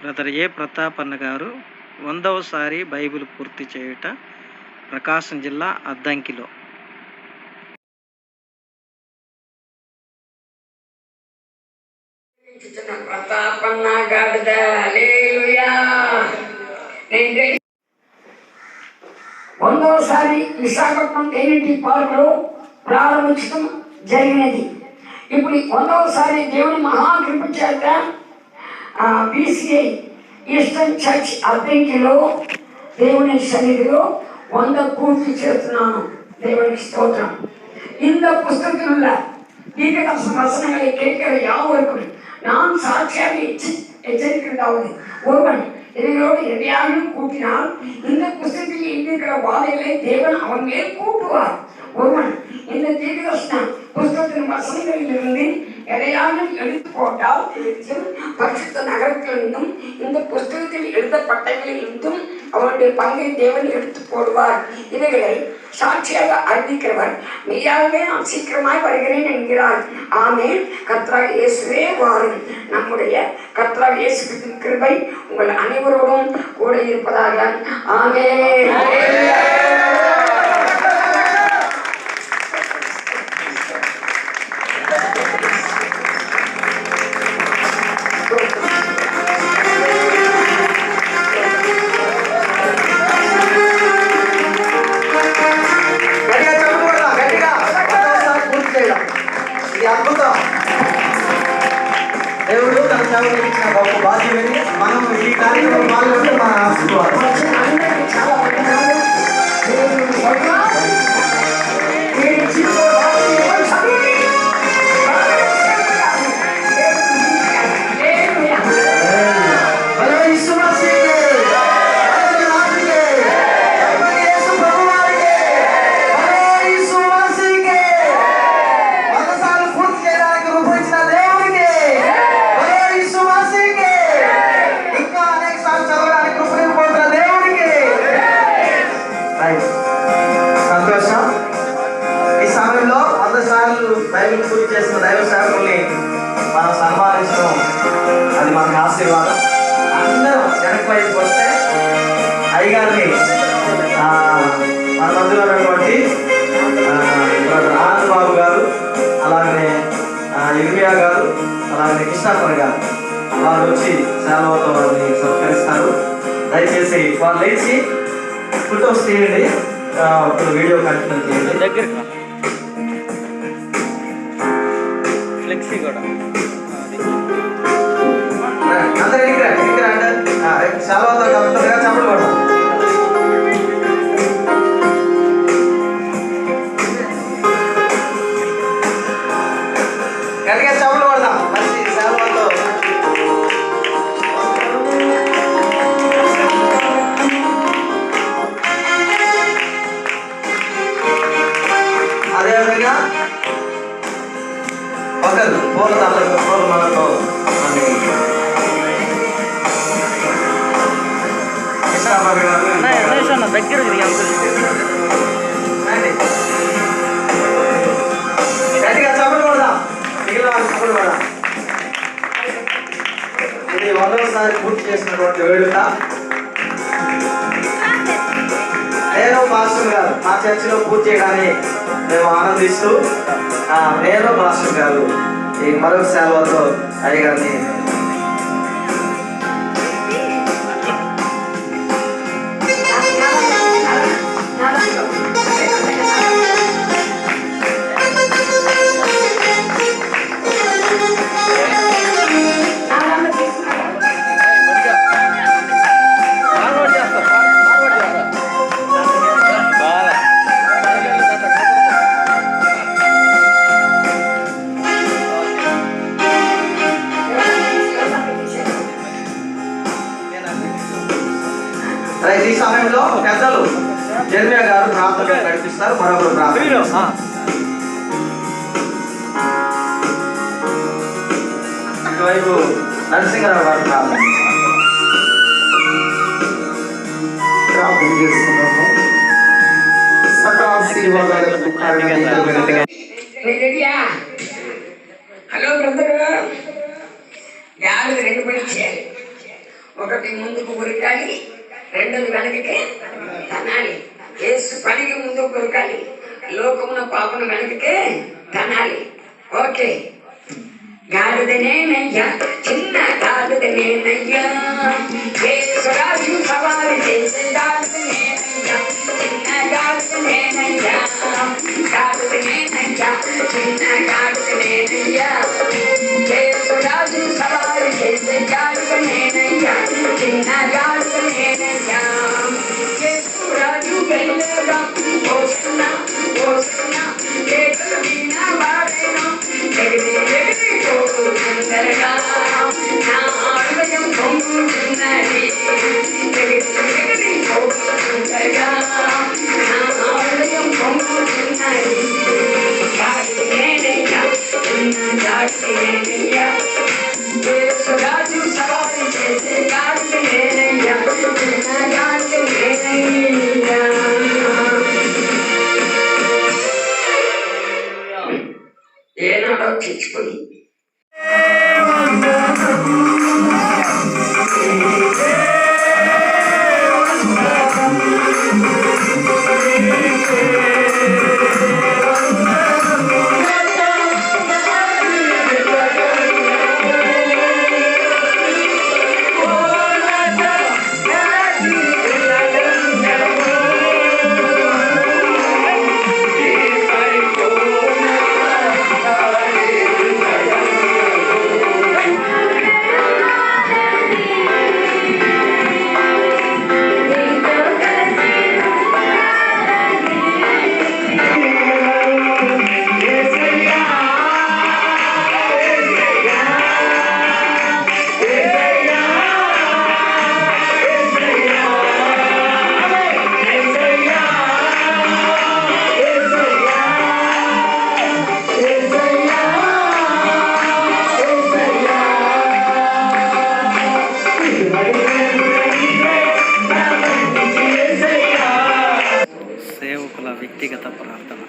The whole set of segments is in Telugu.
బ్రదర్ ఏ ప్రతాప్ అన్న గారు 100వసారి బైబిల్ పూర్తి చేయుట, ప్రకాశం జిల్లా అద్దంకిలో. ప్రతాపన్న గాడిద హల్లెలూయా. 100వసారి విశాఖపట్నం ఏనిటి పార్కులో ప్రారంభించడం జరిగినది. ఇప్పుడు 100వసారి దేవుని మహాకృప చేత BCA ఈస్టర్న్ చర్చ్ అద్దంకిలో దేవుని సన్నిధిలో 100 పూర్తి చేస్తున్నాను. దేవునికి స్తోత్రం. இந்த புஸ்தகத்தில் தீர்க்கதரிசன வசனங்களை கேட்கிற யாவருக்கும் நான் சாட்சியாக எச்சரிக்கிறதாவது, ஒருவன் இதையோடு எதையாவது கூட்டினால் இந்த புஸ்தகத்தில் இருக்கிற வாதைகளை தேவன் அவன் மேல் கூட்டுவார். ஒருவன் இந்த தீர்க்கதரிசன புஸ்தகத்தின் வசனங்களிலிருந்து எதையாவது எடுத்து போட்டால் பரிசுத்த நகரத்திலிருந்தும் இந்த புஸ்தகத்தில் எழுதப்பட்டவர்களிலிருந்தும் அவனுடைய பங்கை தேவன் எடுத்து போடுவார். இவைகளை சாட்சியாக அறிவிக்கிறவர் மெய்யாகவே நான் சீக்கிரமாய் வருகிறேன் என்கிறார். ஆமென். கர்த்தராகிய இயேசுவே வாரும். நம்முடைய கர்த்தராகிய இயேசு கிறிஸ்துவின் கிருபை உங்கள் அனைவரோடும் கூட இருப்பதாக. ஆமென். దేవుడు తన సేవకు ఇచ్చిన గొప్ప భాగ్యమని మనం ఈ కార్యక్రమం పాల్గొంటే మనం ఆశిస్తున్నాం. సంతోషం. ఈ సమయంలో 100 సార్లు బైబిల్ పూర్తి చేసిన దైవ సేవకుల్ని మనం సన్మానించడం అది మనకు ఆశీర్వాదం. అందరం వెనక వైపు వస్తే అయ్యగారిని మన మధ్యలో ఉన్నటువంటి ఆనంద్ బాబు గారు, అలాగనే ఇర్మియా గారు, అలాగనే కృష్ణాపర్ గారు వారు వచ్చి సేవలతో వారిని సత్కరిస్తారు. దయచేసి వారు లేచి ఫోటోస్ తీయండి. ఇప్పుడు వీడియో కంటిన్యూ చేయండి. దగ్గరికి ఫ్లెక్సీ కూడా అందరూ ఇక్కడ సెలవుతో కలుపుతారుగా చెప్పలు కూడా గట్టిగా చెప్పలు కొడదాం. మంచి సెలవుతో అదేవిధంగా ఒకరు పూల మనతో దగ్గర గట్టిగా చెప్పలు కొడదాం. మిగిలిన వాళ్ళు చెప్పలు కూడా ఇది 100వసారి పూర్తి చేసినటువంటి వేడుక. నేను మాస్టర్ గారు మా చర్చిలో పూర్తి చేయడాన్ని మేము ఆనందిస్తూ నేను మాస్టర్ గారు ఈ మరొక సేవతో అయ్యగారిని ఈ సమయంలో పెద్దలు జర్మియా గారు ప్రార్థనలు నడిపిస్తారు. మరొకరు ప్రార్థన. ఇటువైపు నరసింహరావు గారు ప్రార్థన చేసుకున్నాము. సకల ఆశీర్వాదాలకు కారణంగా హలో బ్రదర్, 2 పని చేయాలి. ఒకటి ముందుకు ఉరకాలి, రెండోది వెనకకి తనాలి. యేసు పనికి ముందుకు ఉరకాలి, లోకమున పాపను వెనకకే తనాలి. ఓకే, గాడిదనేనయ్యా, చిన్న గాడిదనేనయ్యా, యేసురాజు సవారి చేసే గాడిదనేనయ్యా, చిన్న గాడిదనేనయ్యా, గాడిదనేనయ్యా, చిన్న గాడిదనేనయ్యా, యేసురాజు సవారి చేసే గాడిదనేనయ్యా, చిన్న గాడిదనేనయ్యా. యేసురాజు వెళ్ళగా వస్తున్నా వస్తున్నా, కేకలు విన వాడేనా, ఎగిరి ఎగిరి పోతుందరగా, నా హృదయం పొంగుతున్నది, ఎగిరి ఎగిరి పోతుందరగా, నా హృదయం పొంగుతున్నది. గాడిదనేనయ్యా, చిన్న గాడిదనేనయ్యా, యేసురాజు సవారి చేసే గాడిదనేనయ్యా, చిన్న గాడిదనేనయ్యా. ఏనాడో చచ్చిపోయి సేవకుల వ్యక్తిగత ప్రార్థన.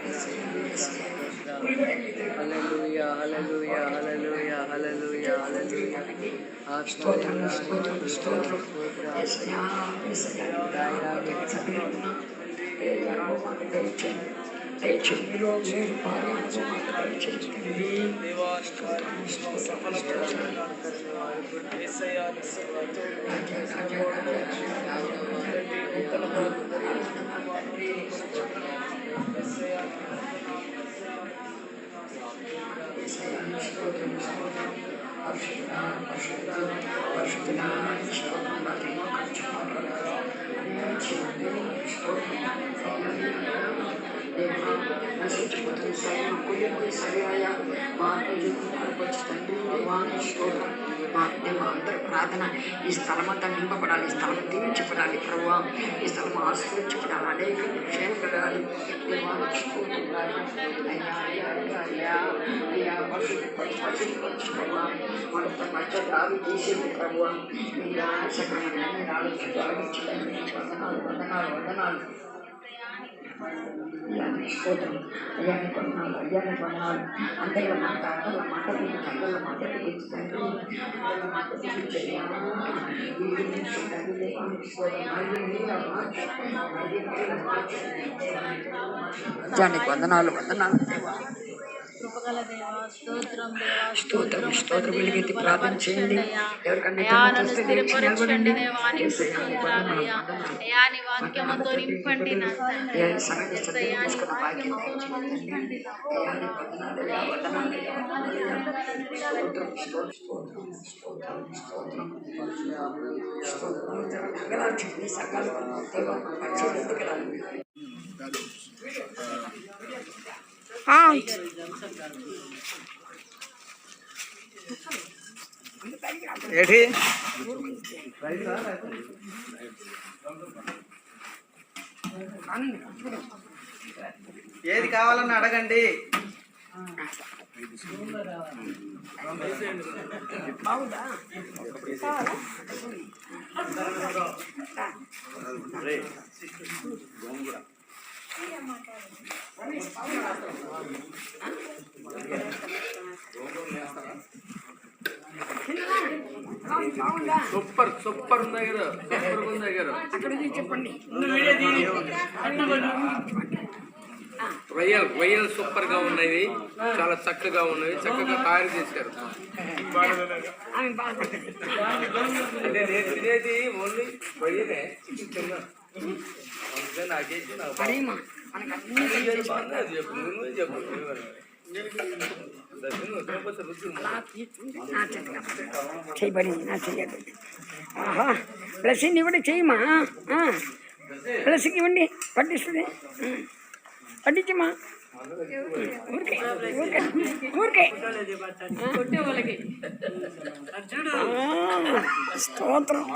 హల్లెలూయా హల్లెలూయా హల్లెలూయా హల్లెలూయా హల్లెలూయా. స్తోత్రం స్తోత్రం స్తోత్రం. యేసయ్యా, యేసయ్యా, దయచేయండి. ఈరోజు భార్యను మాకు దయచేయండి. స్తోత్రం స్తోత్రం స్తోత్రం. అందరి ప్రార్థన ఈ స్థలం అంతా నింపబడాలి, ఈ స్థలం దీవించబడాలి ప్రభువా, ఈ స్థలం ఆశ్రయించబడాలి, అనేక క్షేమ కలగాలి. వాళ్ళతో మధ్య దావి తీసేది ప్రభువా, మీరు సక్రమణ వందనాలు వందనాలు వందనాలు. అయ్యాన్ని స్తోత్రం, అయ్యాన్ని కొన్నాళ్ళు, అయ్యాన్ని కొన్నాళ్ళు. అందరిలో మాట అందరిలో మాట గురించి, అందరిలో మాట గురించి తండ్రి, అందరిలో మాట గురించి అయ్యానికి వందనాలు వందనాలు. స్తోత్రం స్తోత్రం. వెలిగెత్తి ప్రార్థన చేయండి. ఎవరికన్నా ఏటి ఏది కావాలన్నా అడగండి. బాగుందా? సూపర్ సూపర్ ఉంది దగ్గర సూపర్ ఉంది దగ్గర అక్కడ చెప్పండి. రొయ్యలు సూపర్ గా ఉన్నాయి, చాలా చక్కగా ఉన్నాయి, చక్కగా తయారు చేశారు. ఆమె బాధపడుతుంది. అంటే నేను తినేది ఓన్లీ రొయ్యలే, తిన్నా నాకేసి నాకు అరేమా మనకు అన్ని బాగుంది. అది చెప్పు, నువ్వే చెప్పు. తినకపోతే రుచి ఉంది. అలా తీసుకుంటే నా చేతికి చేయబడింది, నా చెయ్యదు. ఆహా, బ్లెస్సింగ్ ఇవ్వండి, చెయ్యమా. బ్లెస్సింగ్ ఇవ్వండి, పట్టిస్తుంది. పట్టించమ్మా. ఊరికే ఊరికే ఊరికే స్తోత్రం.